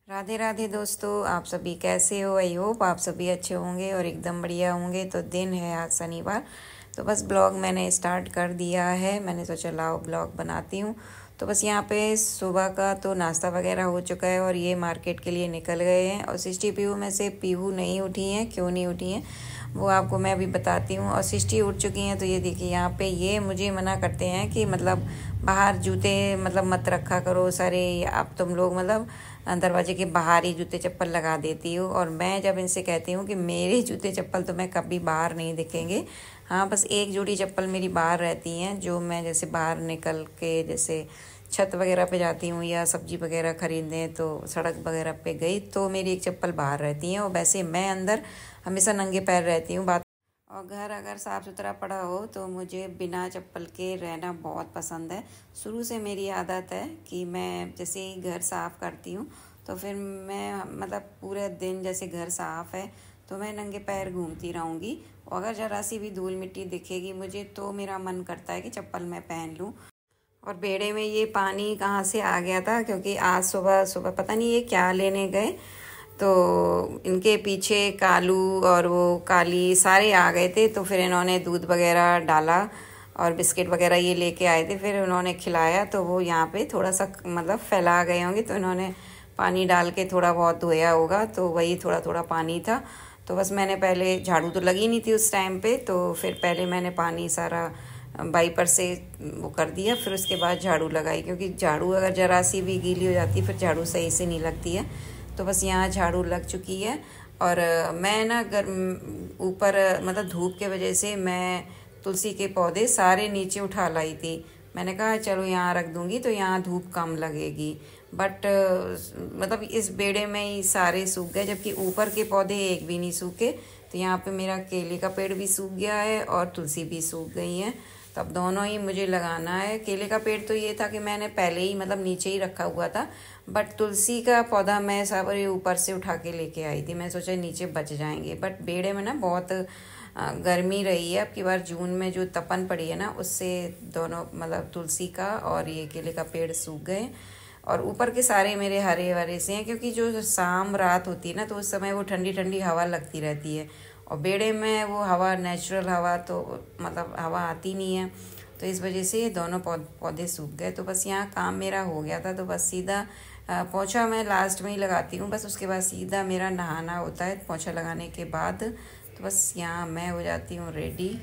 राधे राधे दोस्तों, आप सभी कैसे हो। आई होप आप सभी अच्छे होंगे और एकदम बढ़िया होंगे। तो दिन है आज शनिवार, तो बस ब्लॉग मैंने स्टार्ट कर दिया है। मैंने सोचा लाओ ब्लॉग बनाती हूँ। तो बस यहाँ पे सुबह का तो नाश्ता वगैरह हो चुका है और ये मार्केट के लिए निकल गए हैं। और 60 पीहू में से पीहू नहीं उठी हैं, क्यों नहीं उठी हैं वो आपको मैं अभी बताती हूँ। और 60 उठ चुकी हैं। तो ये देखिए यहाँ पे ये मुझे मना करते हैं कि मतलब बाहर जूते मतलब मत रखा करो सारे, आप तुम लोग मतलब दरवाजे के बाहर ही जूते चप्पल लगा देती हूँ। और मैं जब इनसे कहती हूँ कि मेरे जूते चप्पल तो मैं कभी बाहर नहीं दिखेंगे। हाँ, बस एक जोड़ी चप्पल मेरी बाहर रहती हैं, जो मैं जैसे बाहर निकल के जैसे छत वगैरह पे जाती हूँ या सब्जी वगैरह खरीदने तो सड़क वगैरह पे गई तो मेरी एक चप्पल बाहर रहती है। और वैसे मैं अंदर हमेशा नंगे पैर रहती हूँ। बात और घर अगर साफ़ सुथरा पड़ा हो तो मुझे बिना चप्पल के रहना बहुत पसंद है। शुरू से मेरी आदत है कि मैं जैसे ही घर साफ़ करती हूँ तो फिर मैं मतलब पूरे दिन जैसे घर साफ़ है तो मैं नंगे पैर घूमती रहूँगी। और अगर ज़रा सी भी धूल मिट्टी दिखेगी मुझे तो मेरा मन करता है कि चप्पल मैं पहन लूँ। और बेड़े में ये पानी कहाँ से आ गया था, क्योंकि आज सुबह सुबह पता नहीं ये क्या लेने गए तो इनके पीछे कालू और वो काली सारे आ गए थे। तो फिर इन्होंने दूध वगैरह डाला और बिस्किट वगैरह ये लेके आए थे, फिर उन्होंने खिलाया तो वो यहाँ पे थोड़ा सा मतलब फैला गए होंगे। तो इन्होंने पानी डाल के थोड़ा बहुत धोया होगा, तो वही थोड़ा थोड़ा पानी था। तो बस मैंने पहले झाड़ू तो लगी नहीं थी उस टाइम पे, तो फिर पहले मैंने पानी सारा वाइपर से वो कर दिया, फिर उसके बाद झाड़ू लगाई, क्योंकि झाड़ू अगर जरा सी भी गीली हो जाती है फिर झाड़ू सही से नहीं लगती है। तो बस यहाँ झाड़ू लग चुकी है। और मैं ना ऊपर मतलब धूप के वजह से मैं तुलसी के पौधे सारे नीचे उठा लाई थी। मैंने कहा चलो यहाँ रख दूँगी तो यहाँ धूप कम लगेगी, बट मतलब इस बेड़े में ही सारे सूख गए, जबकि ऊपर के पौधे एक भी नहीं सूखे। तो यहाँ पे मेरा केले का पेड़ भी सूख गया है और तुलसी भी सूख गई है। तो अब दोनों ही मुझे लगाना है। केले का पेड़ तो ये था कि मैंने पहले ही मतलब नीचे ही रखा हुआ था, बट तुलसी का पौधा मैं सब ऊपर से उठा के लेके आई थी। मैं सोचा नीचे बच जाएंगे, बट बेड़े में ना बहुत गर्मी रही है। अब की बार जून में जो तपन पड़ी है ना, उससे दोनों मतलब तुलसी का और ये केले का पेड़ सूख गए। और ऊपर के सारे मेरे हरे भरे से हैं, क्योंकि जो शाम रात होती है ना तो उस समय वो ठंडी ठंडी हवा लगती रहती है। और बेड़े में वो हवा नेचुरल हवा तो मतलब हवा आती नहीं है, तो इस वजह से ये दोनों पौधे सूख गए। तो बस यहाँ काम मेरा हो गया था। तो बस सीधा पोंछा मैं लास्ट में ही लगाती हूँ, बस उसके बाद सीधा मेरा नहाना होता है पोंछा लगाने के बाद। तो बस यहाँ मैं हो जाती हूँ रेडी।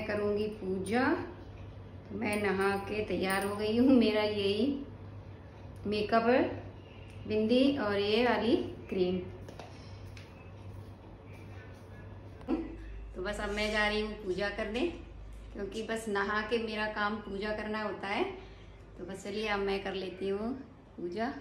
करूँगी पूजा। तो मैं नहा के तैयार हो गई हूँ। मेरा यही मेकअप है, बिंदी और ये वाली क्रीम। तो बस अब मैं जा रही हूँ पूजा करने, क्योंकि बस नहा के मेरा काम पूजा करना होता है। तो बस चलिए अब मैं कर लेती हूँ पूजा।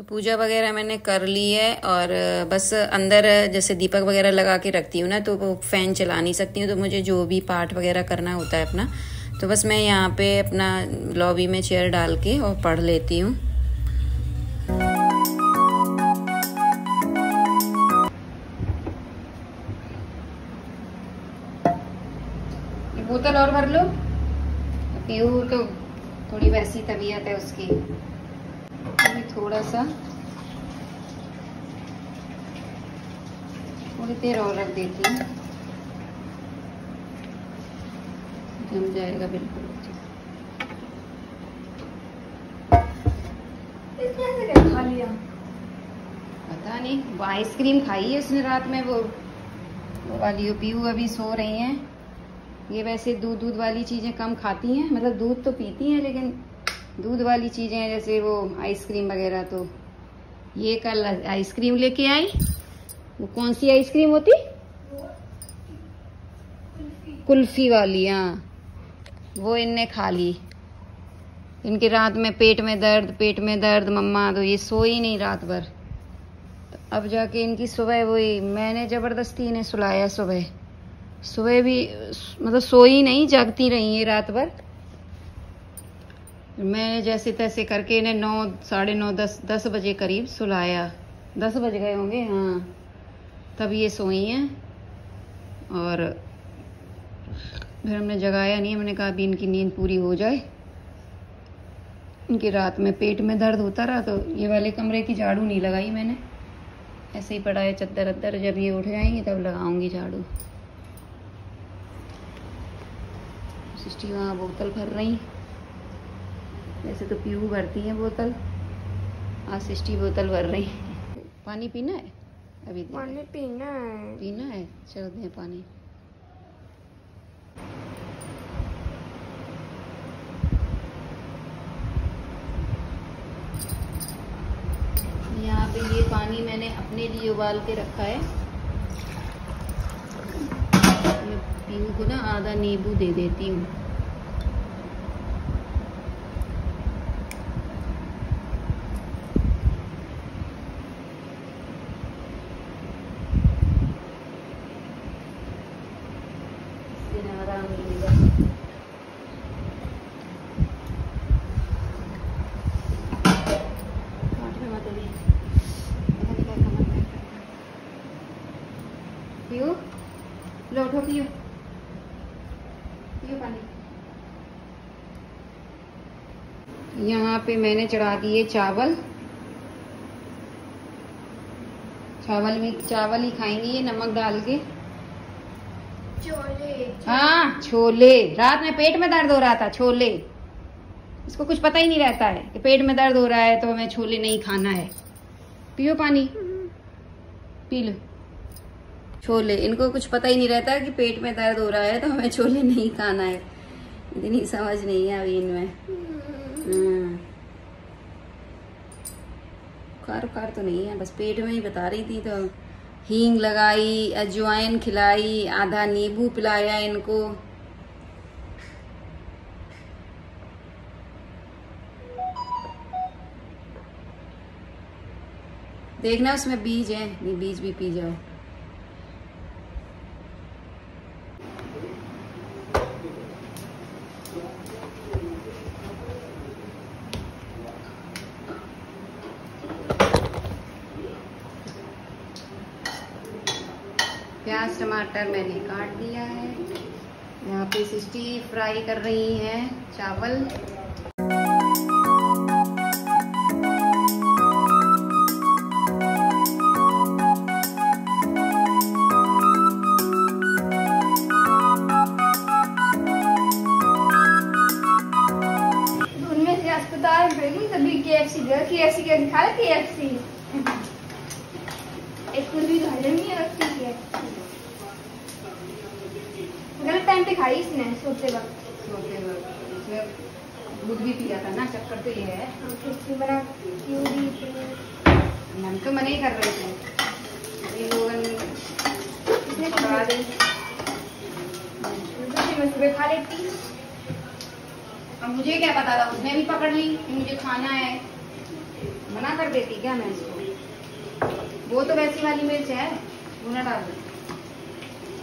पूजा वगैरह मैंने कर ली है और बस अंदर जैसे दीपक वगैरह लगा के रखती हूँ ना, तो वो फ़ैन चला नहीं सकती हूँ। तो मुझे जो भी पाठ वगैरह करना होता है अपना, तो बस मैं यहाँ पे अपना लॉबी में चेयर डाल के और पढ़ लेती हूँ। बोतल और भर लो। पीहू तो थोड़ी वैसी तबीयत है उसकी, थोड़ा सा थोड़ी देर और रख देती हूँ, जम जाएगा बिल्कुल। खा लिया? पता नहीं, वो आइसक्रीम खाई है उसने रात में, वो वाली। पीयू अभी सो रही हैं। ये वैसे दूध वाली चीज़ें कम खाती हैं, मतलब दूध तो पीती हैं लेकिन दूध वाली चीज़ें जैसे वो आइसक्रीम वगैरह। तो ये कल आइसक्रीम लेके आई। वो कौन सी आइसक्रीम होती? कुल्फी वाली। हाँ, वो इनने खा ली। इनके रात में पेट में दर्द मम्मा, तो ये सोई नहीं रात भर। तो अब जाके इनकी सुबह वही, मैंने जबरदस्ती इन्हें सुलाया। सुबह भी मतलब सोई नहीं, जागती रही है रात भर। मैंने जैसे तैसे करके इन्हें 9, साढ़े 9, 10 बजे करीब सुलाया। 10 बज गए होंगे, हाँ, तब ये सोई हैं। और फिर हमने जगाया नहीं, मैंने कहा अभी इनकी नींद पूरी हो जाए। इनकी रात में पेट में दर्द होता रहा, तो ये वाले कमरे की झाड़ू नहीं लगाई मैंने, ऐसे ही पड़ा है चद्दर अद्दर। जब ये उठ जाएंगे तब लगाऊंगी झाड़ू। सिस्टी वहाँ बोतल भर रही। वैसे तो पीयू भरती है बोतल, आज सिस्टी बोतल भर रही। पानी पीना है? अभी पानी पीना है। चलो दें पानी। यहाँ पे ये पानी मैंने अपने लिए उबाल के रखा है। पीयू को ना आधा नींबू दे देती हूँ। आराम मिलेगा। पियो, लो उठो, पियो पानी। यहाँ पे मैंने चढ़ा दिए चावल। चावल ही खाएंगे ये, नमक डाल के। छोले। हाँ, छोले। रात में पेट में दर्द हो रहा था, छोले। इसको कुछ पता ही नहीं रहता है कि पेट में दर्द हो रहा है तो हमें छोले नहीं खाना है। पियो पानी, पी लो। छोले, इनको कुछ पता ही नहीं रहता कि पेट में दर्द हो रहा है तो हमें छोले नहीं खाना है। इतनी समझ नहीं है अभी इनमें। बुखार तो नहीं है, बस पेट में ही बता रही थी। तो हींग लगाई, अजवाइन खिलाई, आधा नींबू पिलाया इनको। देखना उसमें बीज है, नहीं बीज भी पी जाओ। प्याज टमाटर मैंने काट दिया है। यहाँ पे सिस्टी फ्राई कर रही हैं चावल। उनमें से अस्पताल गई तभी KFC के खा KFC। एक कुछ भी हजम नहीं रखती है। गलत टाइम पे खाई इसने, सोते वक्त दूध भी पिया था ना, चक्कर तो ये है। बड़ा हम तो मना ही कर रहे थे, ये लोग मैं सुबह खा लेती। अब मुझे क्या पता था, उसने भी पकड़ ली कि मुझे खाना है। मना कर देती क्या मैं इसको? वो तो वैसी वाली मिर्च है, वो ना डाल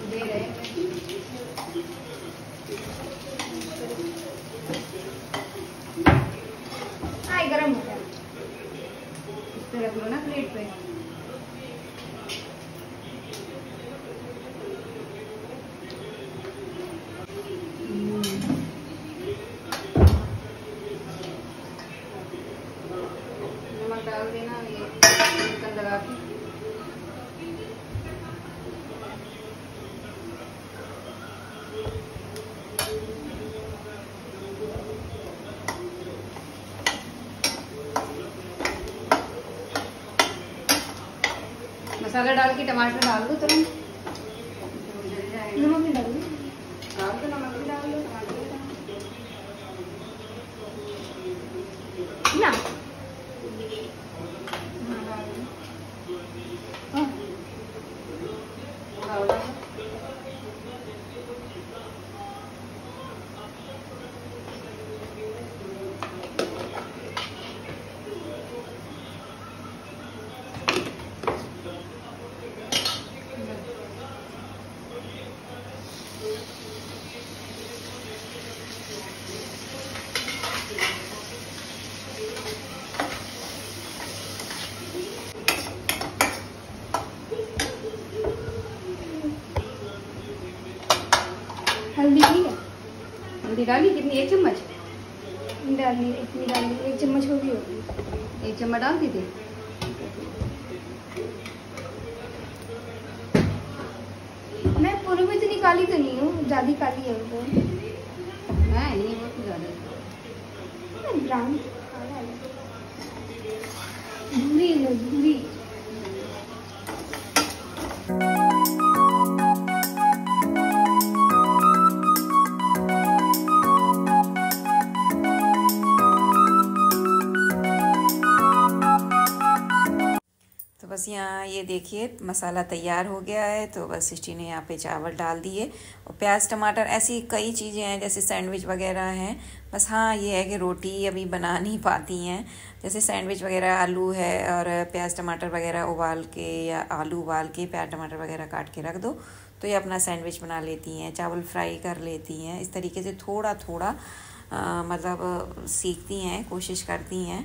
दे रहे। हाँ, गरम हो गया। इस पे रख लो ना प्लेट पे। नमक डाल देना, ये ढक्कन लगा के। मसाला डाल के टमाटर डाल दो तुरंत। नमक भी डाल दो। डाल दो, नमक भी डाल दो, टमाटर भी डाल दो ना। हल्दी ठीक है? हल्दी डाली कितनी? 1 चम्मच डालनी इतनी डालनी, 1 चम्मच होगी। 1 चम्मच डाल दी थी। मैं पूरी में इतनी काली तो नहीं हूँ, ज्यादा काली है वो। नहीं वो तो ज्यादा ब्राउन भूरी है, भूरी। बस यहाँ ये देखिए मसाला तैयार हो गया है। तो बस सिस्टी ने यहाँ पे चावल डाल दिए और प्याज टमाटर ऐसी कई चीज़ें हैं जैसे सैंडविच वगैरह हैं। बस हाँ ये है कि रोटी अभी बना नहीं पाती हैं। जैसे सैंडविच वगैरह आलू है और प्याज टमाटर वगैरह उबाल के या आलू उबाल के प्याज टमाटर वगैरह काट के रख दो तो ये अपना सैंडविच बना लेती हैं। चावल फ्राई कर लेती हैं। इस तरीके से थोड़ा थोड़ा मतलब सीखती हैं, कोशिश करती हैं।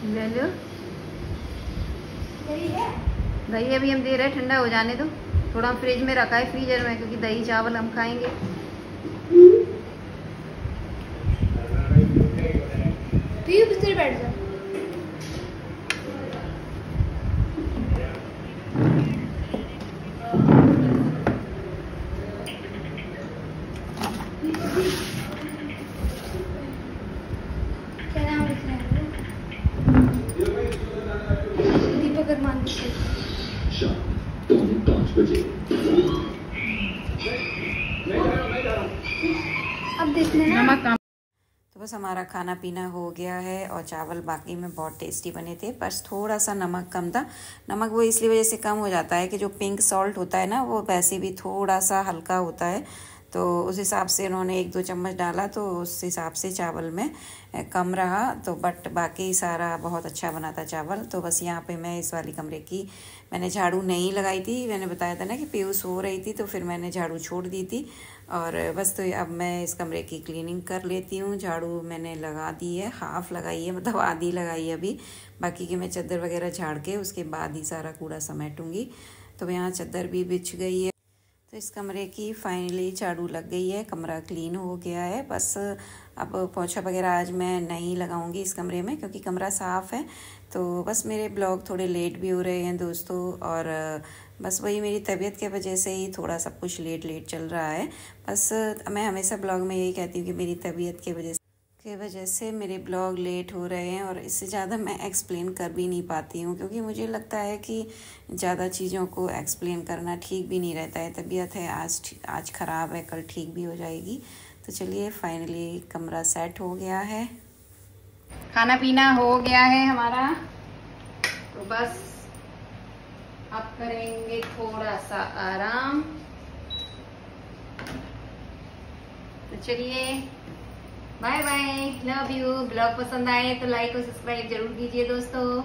ले लो दही। अभी हम दे रहे हैं, ठंडा हो जाने दो। थोड़ा हम फ्रिज में रखा है, फ्रीजर में, क्योंकि दही चावल हम खाएंगे। पीयू बिस्तर बैठ जा। क्या नाम लिखना है? दीपक अरमान। शाम 5 बजे। अब देखना है नमक कम। तो बस हमारा खाना पीना हो गया है और चावल बाकी में बहुत टेस्टी बने थे, बस थोड़ा सा नमक कम था। नमक वो इसलिए वजह से कम हो जाता है कि जो पिंक सॉल्ट होता है ना वो वैसे भी थोड़ा सा हल्का होता है, तो उस हिसाब से उन्होंने 1-2 चम्मच डाला तो उस हिसाब से चावल में कम रहा। तो बट बाकी सारा बहुत अच्छा बना था चावल। तो बस यहाँ पे मैं इस वाली कमरे की मैंने झाड़ू नहीं लगाई थी। मैंने बताया था ना कि पीयू सो रही थी तो फिर मैंने झाड़ू छोड़ दी थी और बस तो अब मैं इस कमरे की क्लीनिंग कर लेती हूँ। झाड़ू मैंने लगा दी है, हाफ़ लगाई है, मतलब आधी लगाई है अभी। बाकी की मैं चादर वगैरह झाड़ के उसके बाद ही सारा कूड़ा समेटूँगी। तो यहाँ चादर भी बिछ गई है। तो इस कमरे की फाइनली झाड़ू लग गई है, कमरा क्लीन हो गया है। बस अब पोछा वगैरह आज मैं नहीं लगाऊंगी इस कमरे में क्योंकि कमरा साफ़ है। तो बस मेरे ब्लॉग थोड़े लेट भी हो रहे हैं दोस्तों, और बस वही मेरी तबीयत के वजह से ही थोड़ा सब कुछ लेट चल रहा है। बस मैं हमेशा ब्लॉग में यही कहती हूँ कि मेरी तबीयत की वजह से मेरे ब्लॉग लेट हो रहे हैं, और इससे ज़्यादा मैं एक्सप्लेन कर भी नहीं पाती हूँ क्योंकि मुझे लगता है कि ज़्यादा चीज़ों को एक्सप्लेन करना ठीक भी नहीं रहता है। तबीयत है आज ख़राब है, कल ठीक भी हो जाएगी। तो चलिए फाइनली कमरा सेट हो गया है, खाना पीना हो गया है हमारा। तो बस अब करेंगे थोड़ा सा आराम। तो चलिए bye bye, love you. Blog पसंद आए तो लाइक और सब्सक्राइब जरूर कीजिए दोस्तों।